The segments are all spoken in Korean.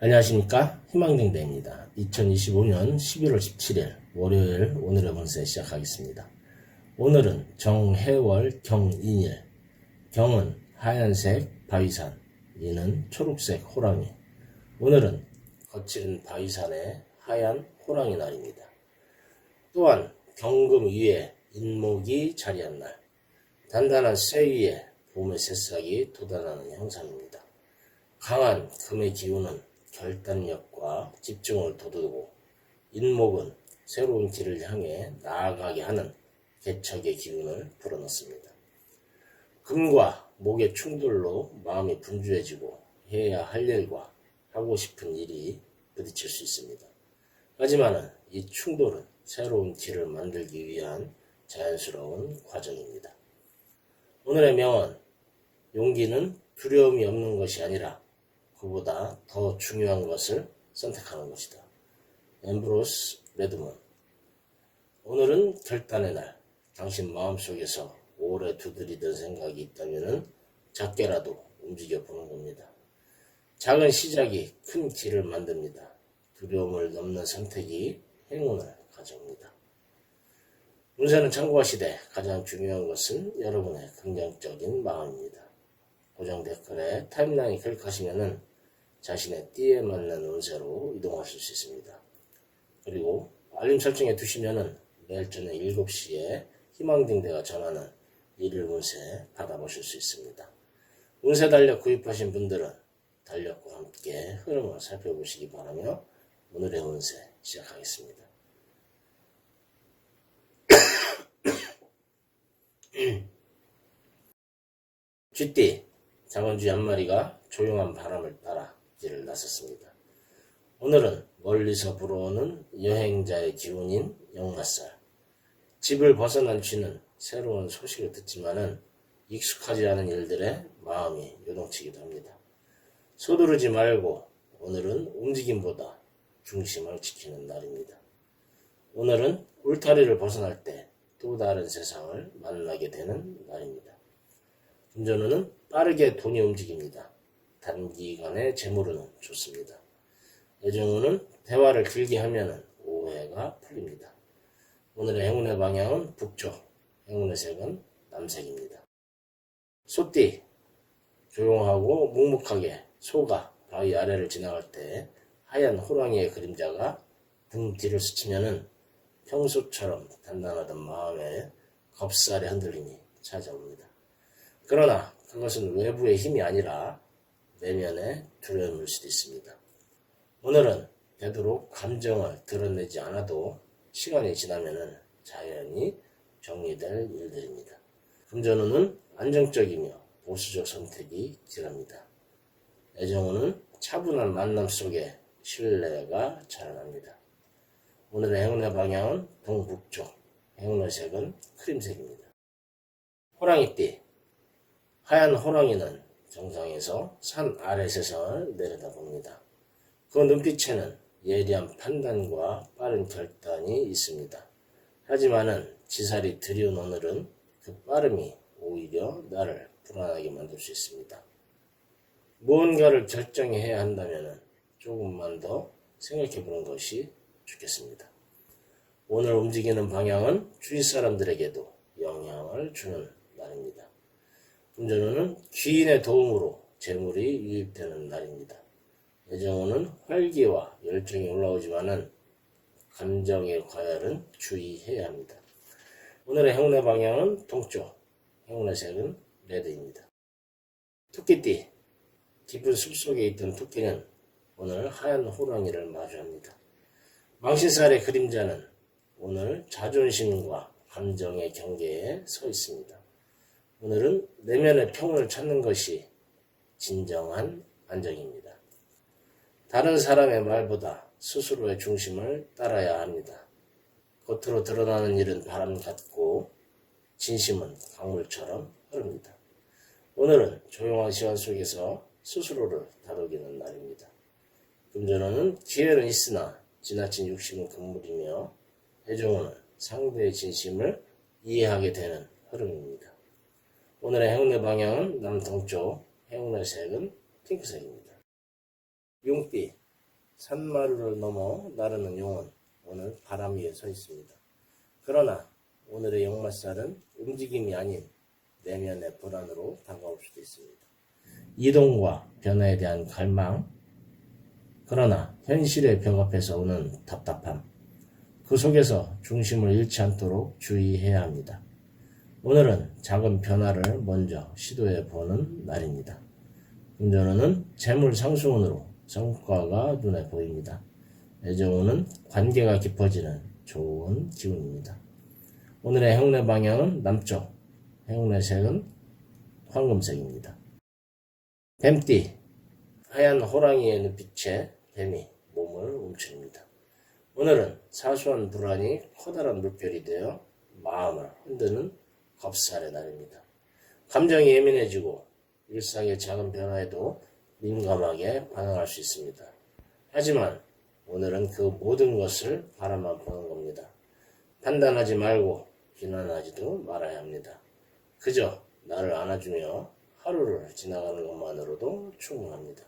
안녕하십니까, 희망댕대입니다. 2025년 11월 17일 월요일 오늘의 운세 시작하겠습니다. 오늘은 정해월 경인일. 경은 하얀색 바위산, 인은 초록색 호랑이. 오늘은 거칠은 바위산의 하얀 호랑이 날입니다. 또한 경금 위에 인목이 자리한 날, 단단한 쇠 위에 봄의 새싹이 돋아나는 형상입니다. 강한 금의 기운은 결단력과 집중을 돋우고, 인목은 새로운 길을 향해 나아가게 하는 개척의 기운을 불어넣습니다. 금과 목의 충돌로 마음이 분주해지고 해야 할 일과 하고 싶은 일이 부딪힐 수 있습니다. 하지만 이 충돌은 새로운 길을 만들기 위한 자연스러운 과정입니다. 오늘의 명언, 용기는 두려움이 없는 것이 아니라 그보다 더 중요한 것을 선택하는 것이다. 앰브로스 레드먼. 오늘은 결단의 날. 당신 마음속에서 오래 두드리던 생각이 있다면 작게라도 움직여 보는 겁니다. 작은 시작이 큰 길을 만듭니다. 두려움을 넘는 선택이 행운을 가져옵니다. 운세는 참고하시되 가장 중요한 것은 여러분의 긍정적인 마음입니다. 고정 댓글에 타임라인 클릭하시면 자신의 띠에 맞는 운세로 이동하실 수 있습니다. 그리고 알림 설정해 두시면 매일 저녁 7시에 희망댕대가 전하는 일일 운세 받아보실 수 있습니다. 운세 달력 구입하신 분들은 달력과 함께 흐름을 살펴보시기 바라며 오늘의 운세 시작하겠습니다. 쥐띠, 작은 쥐 한 마리가 조용한 바람을 따라 길을 나섰습니다. 오늘은 멀리서 불어오는 여행자의 기운인 역마살. 집을 벗어난 쥐는 새로운 소식을 듣지만은 익숙하지 않은 일들에 마음이 요동치기도 합니다. 서두르지 말고 오늘은 움직임보다 중심을 지키는 날입니다. 오늘은 울타리를 벗어날 때 또 다른 세상을 만나게 되는 날입니다. 금전운은 빠르게 돈이 움직입니다. 단기간의 재물운은 좋습니다. 애정운은 대화를 길게 하면 오해가 풀립니다. 오늘의 행운의 방향은 북쪽, 행운의 색은 남색입니다. 소띠, 조용하고 묵묵하게 소가 바위 아래를 지나갈 때 하얀 호랑이의 그림자가 등 뒤를 스치면 평소처럼 단단하던 마음에 겁살의 흔들림이 찾아옵니다. 그러나 그것은 외부의 힘이 아니라 내면의 두려움일 수도 있습니다. 오늘은 되도록 감정을 드러내지 않아도 시간이 지나면 자연히 정리될 일들입니다. 금전운은 안정적이며 보수적 선택이 길합니다. 애정운은 차분한 만남 속에 신뢰가 자라납니다. 오늘의 행운의 방향은 동북쪽, 행운의 색은 크림색입니다. 호랑이띠, 하얀 호랑이는 정상에서 산 아래 세상을 내려다봅니다. 그 눈빛에는 예리한 판단과 빠른 결단이 있습니다. 하지만은 지살이 드리운 오늘은 그 빠름이 오히려 나를 불안하게 만들 수 있습니다. 무언가를 결정해야 한다면 조금만 더 생각해 보는 것이 좋겠습니다. 오늘 움직이는 방향은 주위 사람들에게도 영향을 주는 날입니다. 금전운은 귀인의 도움으로 재물이 유입되는 날입니다. 애정운은 활기와 열정이 올라오지만은 감정의 과열은 주의해야 합니다. 오늘의 행운의 방향은 동쪽, 행운의 색은 레드입니다. 토끼띠, 깊은 숲속에 있던 토끼는 오늘 하얀 호랑이를 마주합니다. 망신살의 그림자는 오늘 자존심과 감정의 경계에 서 있습니다. 오늘은 내면의 평온을 찾는 것이 진정한 안정입니다. 다른 사람의 말보다 스스로의 중심을 따라야 합니다. 겉으로 드러나는 일은 바람 같고 진심은 강물처럼 흐릅니다. 오늘은 조용한 시간 속에서 스스로를 다독이는 날입니다. 금전운은 기회는 있으나 지나친 욕심은 금물이며 애정운은 상대의 진심을 이해하게 되는 흐름입니다. 오늘의 행운의 방향은 남동쪽, 행운의 색은 핑크색입니다. 용띠, 산마루를 넘어 나르는 용은 오늘 바람 위에 서 있습니다. 그러나 오늘의 역마살은 움직임이 아닌 내면의 불안으로 다가올 수도 있습니다. 이동과 변화에 대한 갈망, 그러나 현실의 벽 앞에서 오는 답답함, 그 속에서 중심을 잃지 않도록 주의해야 합니다. 오늘은 작은 변화를 먼저 시도해 보는 날입니다. 금전운은 재물 상승운으로 성과가 눈에 보입니다. 애정운은 관계가 깊어지는 좋은 기운입니다. 오늘의 행운의 방향은 남쪽, 행운의 색은 황금색입니다. 뱀띠, 하얀 호랑이의 눈빛에 뱀이 몸을 움츠립니다. 오늘은 사소한 불안이 커다란 물결이 되어 마음을 흔드는 겁살의 날입니다. 감정이 예민해지고 일상의 작은 변화에도 민감하게 반응할 수 있습니다. 하지만 오늘은 그 모든 것을 바라만 보는 겁니다. 판단하지 말고 비난하지도 말아야 합니다. 그저 나를 안아주며 하루를 지나가는 것만으로도 충분합니다.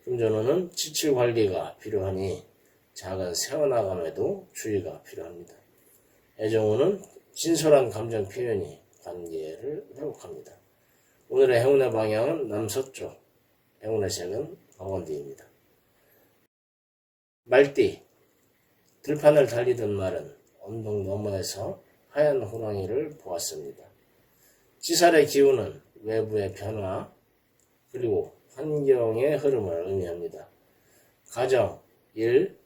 금전운은 지칠 관리가 필요하니 작은 새어나감에도 주의가 필요합니다. 애정운은 진솔한 감정 표현이 관계를 회복합니다. 오늘의 행운의 방향은 남서쪽, 행운의 색은 버건디입니다. 말띠, 들판을 달리던 말은 언덕 너머에서 하얀 호랑이를 보았습니다. 지살의 기운은 외부의 변화 그리고 환경의 흐름을 의미합니다. 가정, 일,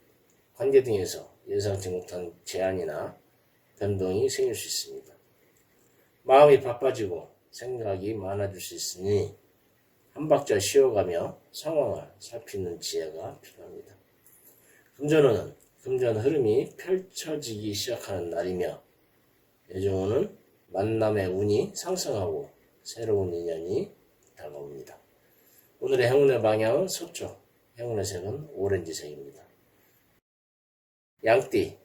관계 등에서 예상치 못한 제한이나 변동이 생길 수 있습니다. 마음이 바빠지고 생각이 많아질 수 있으니 한 박자 쉬어가며 상황을 살피는 지혜가 필요합니다. 금전운은 금전 흐름이 펼쳐지기 시작하는 날이며 애정운은 만남의 운이 상승하고 새로운 인연이 다가옵니다. 오늘의 행운의 방향은 서쪽, 행운의 색은 오렌지색입니다. 양띠,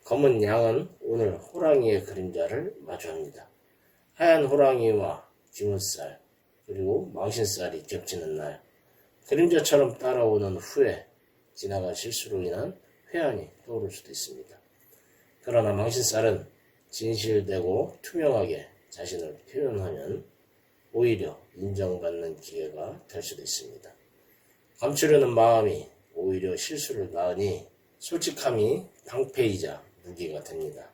검은 양은 오늘 호랑이의 그림자를 마주합니다. 하얀 호랑이와 기문살 그리고 망신살이 겹치는 날, 그림자처럼 따라오는 후에 지나간 실수로 인한 회한이 떠오를 수도 있습니다. 그러나 망신살은 진실되고 투명하게 자신을 표현하면 오히려 인정받는 기회가 될 수도 있습니다. 감추려는 마음이 오히려 실수를 낳으니 솔직함이 방패이자 무기가 됩니다.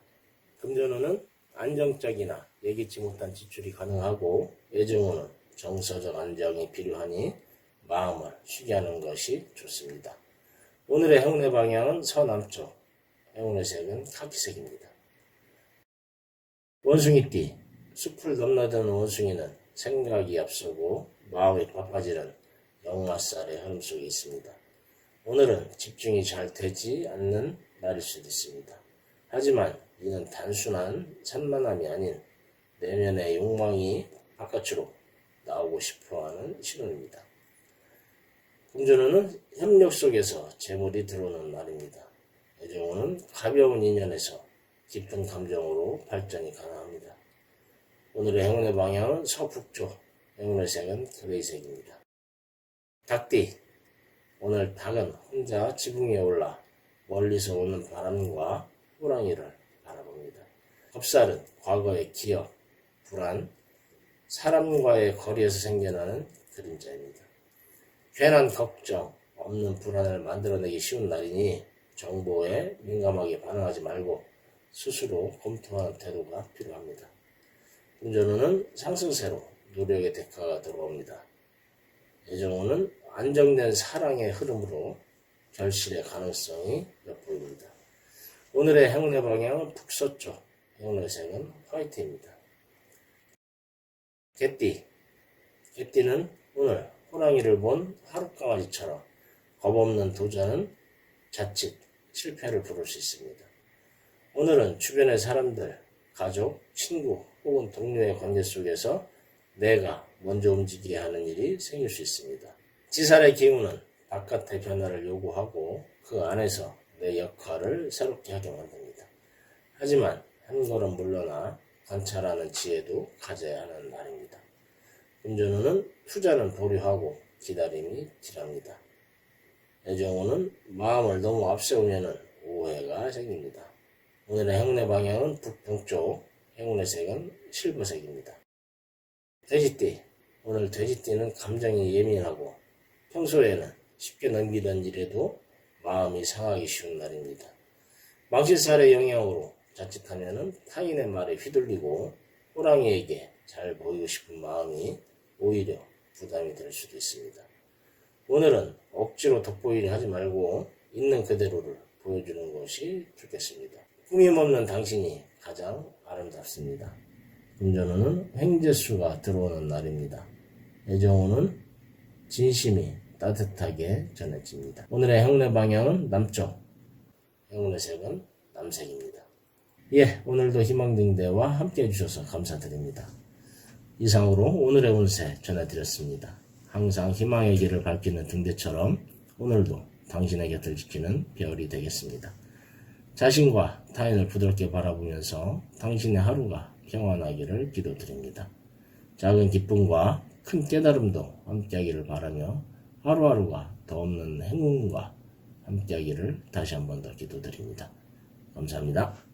금전운은 안정적이나 예기치 못한 지출이 가능하고 애정운은 정서적 안정이 필요하니 마음을 쉬게 하는 것이 좋습니다. 오늘의 행운의 방향은 서남쪽, 행운의 색은 카키색입니다. 원숭이띠, 숲을 넘나드는 원숭이는 생각이 앞서고 마음이 바빠지는 역마살의 흐름 속에 있습니다. 오늘은 집중이 잘 되지 않는 날일 수도 있습니다. 하지만 이는 단순한 산만함이 아닌 내면의 욕망이 바깥으로 나오고 싶어하는 신호입니다. 금전운은 협력 속에서 재물이 들어오는 날입니다. 애정운은 가벼운 인연에서 깊은 감정으로 발전이 가능합니다. 오늘의 행운의 방향은 서북쪽, 행운의 색은 그레이색입니다. 닭띠, 오늘 닭은 혼자 지붕 위에 올라 멀리서 오는 바람과 호랑이를 바라봅니다. 겁살은 과거의 기억, 불안, 사람과의 거리에서 생겨나는 그림자입니다. 괜한 걱정, 없는 불안을 만들어내기 쉬운 날이니 정보에 민감하게 반응하지 말고 스스로 검토하는 태도가 필요합니다. 금전운은 상승세로 노력의 대가가 들어옵니다. 애정운은 안정된 사랑의 흐름으로 결실의 가능성이 엿보입니다. 오늘의 행운의 방향은 북서쪽, 행운의 색은 화이트입니다. 개띠, 개띠는 오늘 호랑이를 본 하룻강아지처럼 겁없는 도전은 자칫 실패를 부를 수 있습니다. 오늘은 주변의 사람들, 가족, 친구 혹은 동료의 관계 속에서 내가 먼저 움직여야 하는 일이 생길 수 있습니다. 지살의 기운은 바깥의 변화를 요구하고 그 안에서 내 역할을 새롭게 하게 만듭니다. 하지만 한 걸음 물러나 관찰하는 지혜도 가져야 하는 날입니다. 금전운은 투자는 보류하고 기다림이 딜합니다. 애정우는 마음을 너무 앞세우면 오해가 생깁니다. 오늘의 행운의 방향은 북동쪽, 행운의 색은 실버색입니다. 돼지띠, 오늘 돼지띠는 감정이 예민하고 평소에는 쉽게 넘기던 일에도 마음이 상하기 쉬운 날입니다. 망신살의 영향으로 자칫하면 타인의 말에 휘둘리고 호랑이에게 잘 보이고 싶은 마음이 오히려 부담이 될 수도 있습니다. 오늘은 억지로 돋보이려 하지 말고 있는 그대로를 보여주는 것이 좋겠습니다. 꾸밈없는 당신이 가장 아름답습니다. 금전운은 횡재수가 들어오는 날입니다. 애정운은 진심이 따뜻하게 전해집니다. 오늘의 행운의 방향은 남쪽, 행운의 색은 남색입니다. 오늘도 희망등대와 함께 해주셔서 감사드립니다. 이상으로 오늘의 운세 전해드렸습니다. 항상 희망의 길을 밝히는 등대처럼 오늘도 당신의 곁을 지키는 별이 되겠습니다. 자신과 타인을 부드럽게 바라보면서 당신의 하루가 평안하기를 기도드립니다. 작은 기쁨과 큰 깨달음도 함께하기를 바라며 하루하루가 더 없는 행운과 함께하기를 다시 한 번 더 기도드립니다. 감사합니다.